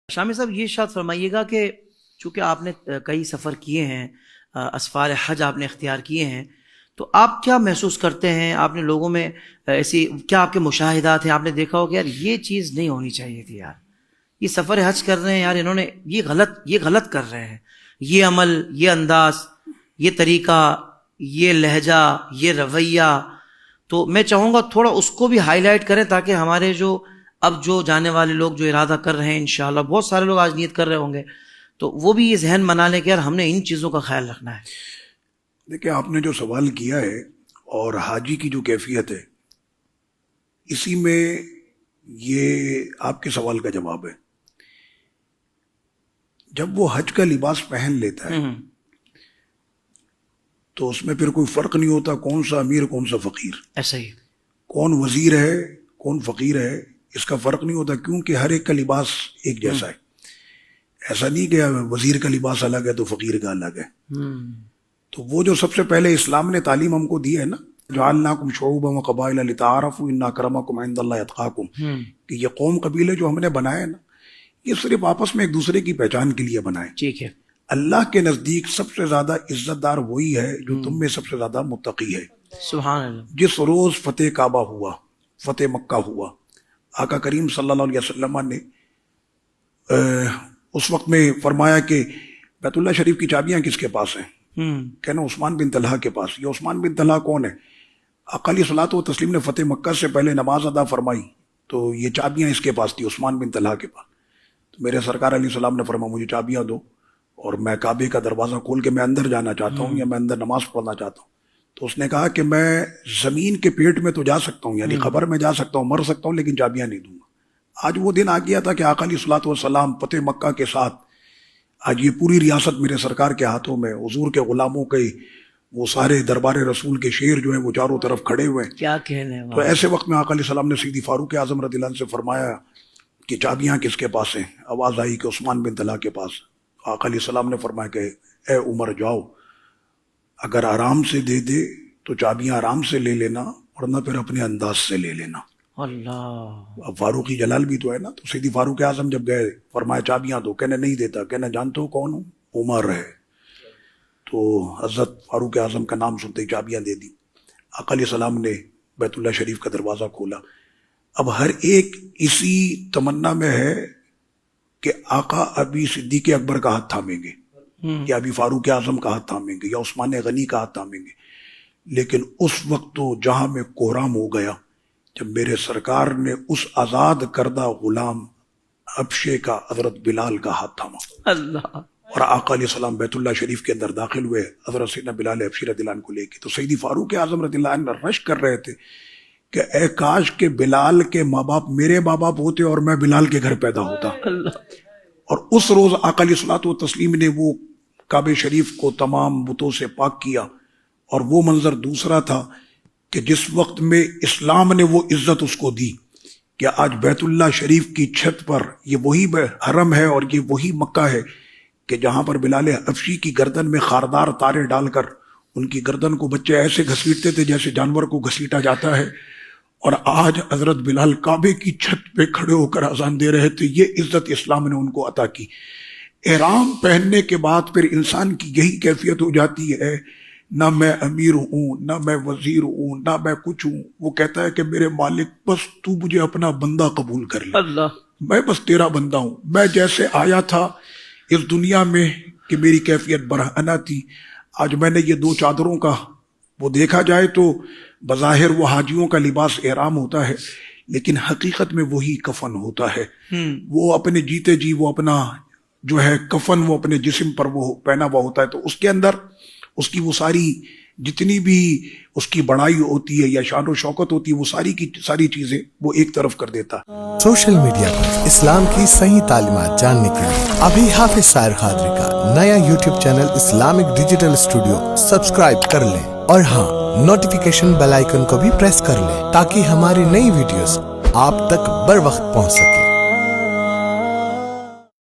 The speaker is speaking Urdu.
شامی صاحب یہ ارشاد فرمائیے گا کہ چونکہ آپ نے کئی سفر کیے ہیں، اسفار حج آپ نے اختیار کیے ہیں، تو آپ کیا محسوس کرتے ہیں؟ آپ نے لوگوں میں ایسی کیا آپ کے مشاہدات ہیں؟ آپ نے دیکھا ہو کہ یار یہ چیز نہیں ہونی چاہیے تھی، یار یہ سفر حج کر رہے ہیں، یار انہوں نے یہ غلط کر رہے ہیں، یہ عمل، یہ انداز، یہ طریقہ، یہ لہجہ، یہ رویہ. تو میں چاہوں گا تھوڑا اس کو بھی ہائی لائٹ کریں تاکہ ہمارے اب جو جانے والے لوگ جو ارادہ کر رہے ہیں، انشاءاللہ بہت سارے لوگ آج نیت کر رہے ہوں گے، تو وہ بھی یہ ذہن بنا لیں کہ یار ہم نے ان چیزوں کا خیال رکھنا ہے. دیکھیں، آپ نے جو سوال کیا ہے اور حاجی کی جو کیفیت ہے، اسی میں یہ آپ کے سوال کا جواب ہے. جب وہ حج کا لباس پہن لیتا ہے تو اس میں پھر کوئی فرق نہیں ہوتا کون سا امیر کون سا فقیر، ایسا ہی کون وزیر ہے کون فقیر ہے، اس کا فرق نہیں ہوتا، کیونکہ ہر ایک کا لباس ایک جیسا ہے. ایسا نہیں کہ وزیر کا لباس الگ ہے تو فقیر کا الگ ہے. تو وہ جو سب سے پہلے اسلام نے تعلیم ہم کو دی ہے نا، جعلناکم شعوبا وقبائل لتعارفوا ان اکرمکم عند اللہ اتقاکم، کہ یہ قوم قبیلے جو ہم نے بنائے نا، یہ صرف آپس میں ایک دوسرے کی پہچان کے لیے بنائے. ٹھیک ہے. اللہ کے نزدیک سب سے زیادہ عزت دار وہی ہے جو تم میں سب سے زیادہ متقی ہے. سبحان اللہ. جس روز فتح کعبہ ہوا، فتح مکہ ہوا، آقا کریم صلی اللہ علیہ وسلم نے اس وقت میں فرمایا کہ بیت اللہ شریف کی چابیاں کس کے پاس ہیں؟ کہنا عثمان بن طلحہ کے پاس. یہ عثمان بن طلحہ کون ہے؟ آقا علیہ الصلوۃ والتسلیم نے فتح مکہ سے پہلے نماز ادا فرمائی تو یہ چابیاں اس کے پاس تھی، عثمان بن طلحہ کے پاس. تو میرے سرکار علیہ السلام نے فرمایا مجھے چابیاں دو اور میں کعبے کا دروازہ کھول کے میں اندر جانا چاہتا ہوں، یا میں اندر نماز پڑھنا چاہتا ہوں. تو اس نے کہا کہ میں زمین کے پیٹ میں تو جا سکتا ہوں، یعنی قبر میں جا سکتا ہوں، مر سکتا ہوں، لیکن چابیاں نہیں دوں گا. آج وہ دن آ گیا تھا کہ آقا علیہ الصلوۃ والسلام فتح مکہ کے ساتھ آج یہ پوری ریاست میرے سرکار کے ہاتھوں میں، حضور کے غلاموں کے وہ سارے دربار رسول کے شیر جو ہیں وہ چاروں طرف کھڑے ہوئے ہیں. کیا کہنے. تو ایسے وقت میں آقا علیہ السلام نے سیدی فاروق اعظم رضی اللہ عنہ سے فرمایا کہ چابیاں کس کے پاس ہیں؟ آواز آئی کہ عثمان بن طلحہ کے پاس. آقا علیہ السلام نے فرمایا کہ اے عمر جاؤ، اگر آرام سے دے دے تو چابیاں آرام سے لے لینا، ورنہ پھر اپنے انداز سے لے لینا. اللہ. اب فاروقی جلال بھی تو ہے نا. تو سیدی فاروق اعظم جب گئے فرمایا چابیاں دو، کہنے نہیں دیتا. کہنے جانتے ہو کون ہوں؟ عمر ہے. تو حضرت فاروق اعظم کا نام سنتے ہی چابیاں دے دی. آقا علیہ السلام نے بیت اللہ شریف کا دروازہ کھولا. اب ہر ایک اسی تمنا میں ہے کہ آقا ابھی صدیق اکبر کا ہاتھ تھامیں گے، یا ابھی فاروق اعظم کا ہاتھ تھامیں گے، یا عثمان غنی کا ہاتھ تھامیں گے. لیکن اس وقت تو جہاں میں کوہرام ہو گیا جب میرے سرکار نے اس آزاد کردہ غلام حبشے کا حضرت بلال کا ہاتھ تھاما. اللہ. اور آقا علیہ السلام بیت اللہ شریف کے اندر داخل ہوئے حضرت سیدنا بلال حبشی رضی اللہ عنہ کو لے کے. تو سیدی فاروق اعظم رضی اللہ عنہ رش کر رہے تھے کہ اے کاش کہ بلال کے ماں باپ میرے ماں باپ ہوتے اور میں بلال کے گھر پیدا ہوتا. اور اس روز آقا علیہ الصلوۃ والتسلیم نے وہ کعبہ شریف کو تمام بتوں سے پاک کیا. اور وہ منظر دوسرا تھا کہ جس وقت میں اسلام نے وہ عزت اس کو دی کہ آج بیت اللہ شریف کی چھت پر یہ وہی حرم ہے اور یہ وہی مکہ ہے کہ جہاں پر بلال حبشی کی گردن میں خاردار تارے ڈال کر ان کی گردن کو بچے ایسے گھسیٹتے تھے جیسے جانور کو گھسیٹا جاتا ہے. اور آج حضرت بلال کعبے کی چھت پہ کھڑے ہو کر اذان دے رہے تھے. یہ عزت اسلام نے ان کو عطا کی. احرام پہننے کے بعد پھر انسان کی یہی کیفیت ہو جاتی ہے، نہ میں امیر ہوں، نہ میں وزیر ہوں، نہ میں کچھ ہوں. وہ کہتا ہے کہ میرے مالک بس تو مجھے اپنا بندہ قبول کر لے. اللہ. میں بس تیرا بندہ ہوں. میں جیسے آیا تھا اس دنیا میں کہ میری کیفیت برہنہ تھی، آج میں نے یہ دو چادروں کا وہ دیکھا جائے تو بظاہر وہ حاجیوں کا لباس احرام ہوتا ہے، لیکن حقیقت میں وہی کفن ہوتا ہے. وہ اپنے جیتے جی وہ اپنا جو ہے کفن وہ اپنے جسم پر وہ پہنا ہوا ہوتا ہے. تو اس کے اندر اس کی وہ ساری جتنی بھی اس کی بڑائی ہوتی ہے یا شان و شوکت ہوتی ہے، وہ ساری کی ساری چیزیں وہ ایک طرف کر دیتا. سوشل میڈیا پر اسلام کی صحیح تعلیمات جاننے کے لیے ابھی حافظ سائر قادری کا نیا YouTube channel Islamic digital studio subscribe کر لیں، اور ہاں نوٹیفیکیشن بیل آئیکن کو بھی پریس کر لیں تاکہ ہماری نئی ویڈیوز آپ تک بر وقت پہنچ سکے.